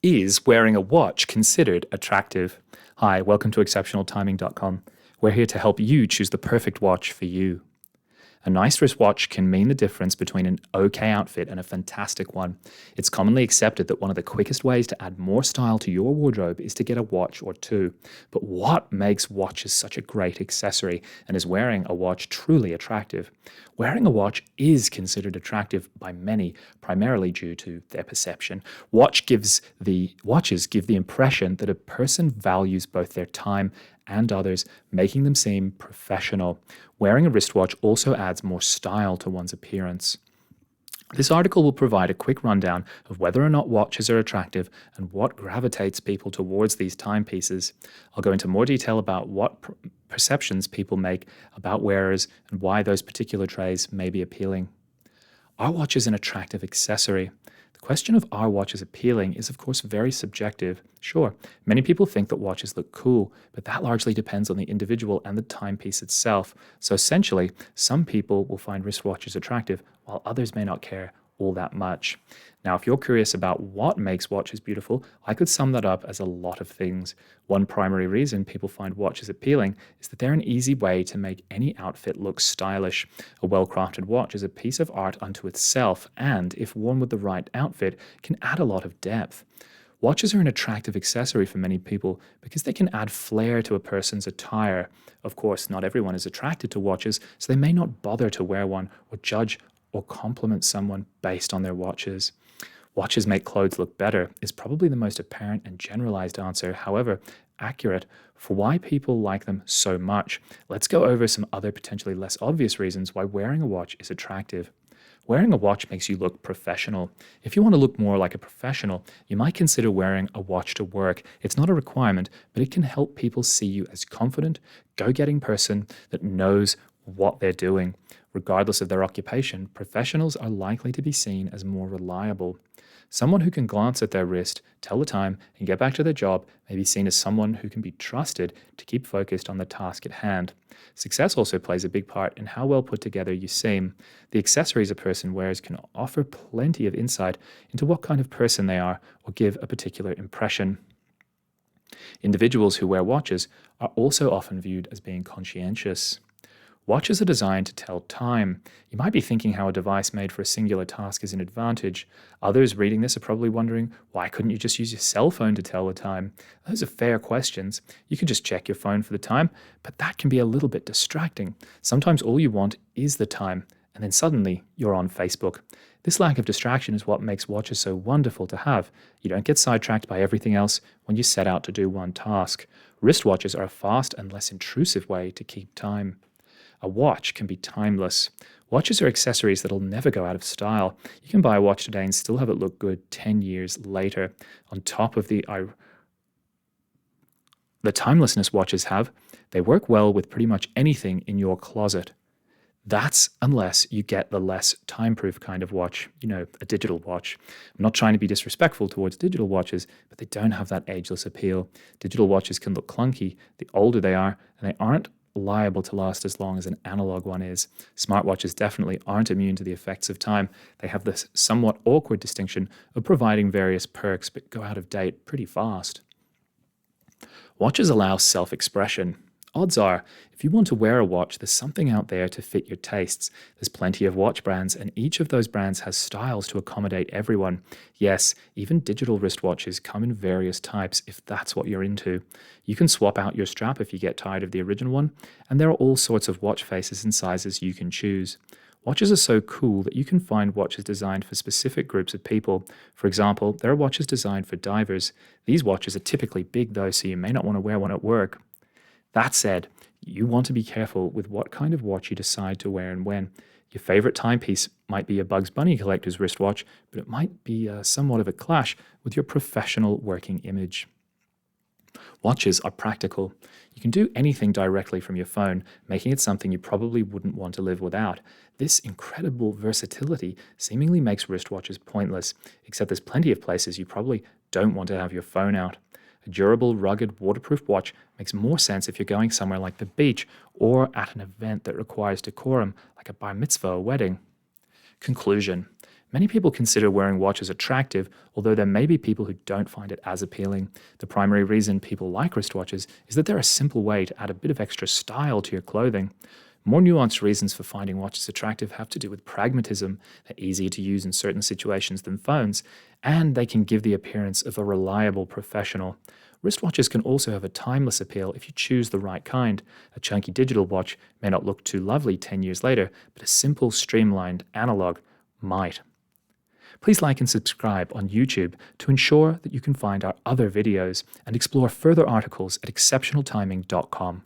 Is wearing a watch considered attractive? Hi, welcome to exceptionaltiming.com. We're here to help you choose the perfect watch for you. A nice wristwatch can mean the difference between an okay outfit and a fantastic one. It's commonly accepted that one of the quickest ways to add more style to your wardrobe is to get a watch or two. But what makes watches such a great accessory, and is wearing a watch truly attractive? Wearing a watch is considered attractive by many, primarily due to their perception. Watches give the impression that a person values both their time and others, making them seem professional. Wearing a wristwatch also adds more style to one's appearance. This article will provide a quick rundown of whether or not watches are attractive and what gravitates people towards these timepieces. I'll go into more detail about what perceptions people make about wearers and why those particular traits may be appealing. Are watches an attractive accessory? The question of are watches appealing is of course very subjective. Sure, many people think that watches look cool, but that largely depends on the individual and the timepiece itself. So essentially, some people will find wristwatches attractive, while others may not care all that much. Now, if you're curious about what makes watches beautiful, I could sum that up as a lot of things. One primary reason people find watches appealing is that they're an easy way to make any outfit look stylish. A well-crafted watch is a piece of art unto itself, and if worn with the right outfit, can add a lot of depth. Watches are an attractive accessory for many people because they can add flair to a person's attire. Of course, not everyone is attracted to watches, so they may not bother to wear one or judge or compliment someone based on their watches. Watches make clothes look better is probably the most apparent and generalized answer, however, accurate for why people like them so much. Let's go over some other potentially less obvious reasons why wearing a watch is attractive. Wearing a watch makes you look professional. If you want to look more like a professional, you might consider wearing a watch to work. It's not a requirement, but it can help people see you as confident, go-getting person that knows what they're doing. Regardless of their occupation, professionals are likely to be seen as more reliable. Someone who can glance at their wrist, tell the time, and get back to their job may be seen as someone who can be trusted to keep focused on the task at hand. Success also plays a big part in how well put together you seem. The accessories a person wears can offer plenty of insight into what kind of person they are or give a particular impression. Individuals who wear watches are also often viewed as being conscientious. Watches are designed to tell time. You might be thinking how a device made for a singular task is an advantage. Others reading this are probably wondering, why couldn't you just use your cell phone to tell the time? Those are fair questions. You could just check your phone for the time, but that can be a little bit distracting. Sometimes all you want is the time, and then suddenly you're on Facebook. This lack of distraction is what makes watches so wonderful to have. You don't get sidetracked by everything else when you set out to do one task. Wristwatches are a fast and less intrusive way to keep time. A watch can be timeless. Watches are accessories that'll never go out of style. You can buy a watch today and still have it look good 10 years later. On top of the timelessness watches have, they work well with pretty much anything in your closet. That's unless you get the less time-proof kind of watch, a digital watch. I'm not trying to be disrespectful towards digital watches, but they don't have that ageless appeal. Digital watches can look clunky the older they are, and they aren't liable to last as long as an analog one is. Smartwatches definitely aren't immune to the effects of time. They have this somewhat awkward distinction of providing various perks, but go out of date pretty fast. Watches allow self-expression. Odds are, if you want to wear a watch, there's something out there to fit your tastes. There's plenty of watch brands, and each of those brands has styles to accommodate everyone. Yes, even digital wristwatches come in various types if that's what you're into. You can swap out your strap if you get tired of the original one, and there are all sorts of watch faces and sizes you can choose. Watches are so cool that you can find watches designed for specific groups of people. For example, there are watches designed for divers. These watches are typically big though, so you may not want to wear one at work. That said, you want to be careful with what kind of watch you decide to wear and when. Your favorite timepiece might be a Bugs Bunny collector's wristwatch, but it might be somewhat of a clash with your professional working image. Watches are practical. You can do anything directly from your phone, making it something you probably wouldn't want to live without. This incredible versatility seemingly makes wristwatches pointless, except there's plenty of places you probably don't want to have your phone out. A durable, rugged, waterproof watch makes more sense if you're going somewhere like the beach or at an event that requires decorum, like a bar mitzvah or wedding. Conclusion. Many people consider wearing watches attractive, although there may be people who don't find it as appealing. The primary reason people like wristwatches is that they're a simple way to add a bit of extra style to your clothing. More nuanced reasons for finding watches attractive have to do with pragmatism. They're easier to use in certain situations than phones, and they can give the appearance of a reliable professional. Wristwatches can also have a timeless appeal if you choose the right kind. A chunky digital watch may not look too lovely 10 years later, but a simple, streamlined analog might. Please like and subscribe on YouTube to ensure that you can find our other videos and explore further articles at exceptionaltiming.com.